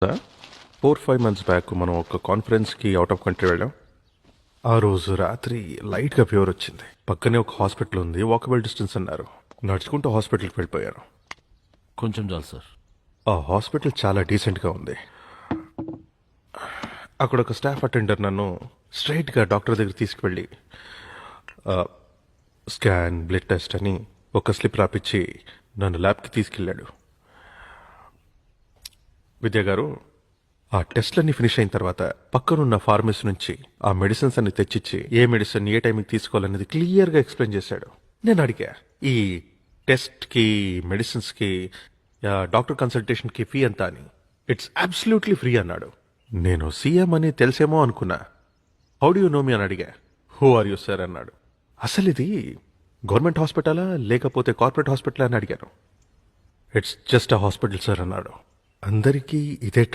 4-5 months back మనం ఒక కాన్ఫరెన్స్కి out of country వెళ్ళాం. ఆ రోజు రాత్రి లైట్గా ఫీవర్ వచ్చింది. పక్కనే ఒక హాస్పిటల్ ఉంది, వాకబుల్ డిస్టెన్స్ అన్నారు. నడుచుకుంటూ హాస్పిటల్కి వెళ్ళిపోయాను. కొంచెం చాలు సార్. ఆ హాస్పిటల్ చాలా డీసెంట్గా ఉంది. అక్కడ ఒక స్టాఫ్ అటెండర్ నన్ను స్ట్రైట్గా డాక్టర్ దగ్గర తీసుకువెళ్ళి స్కాన్, బ్లడ్ టెస్ట్ అని ఒక స్లిప్ రాపిచ్చి నన్ను ల్యాబ్కి తీసుకెళ్ళాడు. విద్యా గారు, ఆ టెస్ట్లన్నీ ఫినిష్ అయిన తర్వాత పక్కనున్న ఫార్మసీ నుంచి ఆ మెడిసిన్స్ అన్ని తెచ్చిచ్చి ఏ మెడిసిన్ ఏ టైంకి తీసుకోవాలనేది క్లియర్గా ఎక్స్ప్లెయిన్ చేశాడు. నేను అడిగా, ఈ టెస్ట్కి, మెడిసిన్స్కి, డాక్టర్ కన్సల్టేషన్కి ఫీ ఎంత అని. ఇట్స్ అబ్సల్యూట్లీ ఫ్రీ అన్నాడు. నేను సీఎం అని తెలిసేమో అనుకున్నా. హౌ డు యూ నో మీ అని అడిగా. హూ ఆర్ యూ సార్ అన్నాడు. అసలు ఇది గవర్నమెంట్ హాస్పిటలా లేకపోతే కార్పొరేట్ హాస్పిటలా అని అడిగాను. It's just a hospital sir అన్నాడు. అందరికీ ఇదే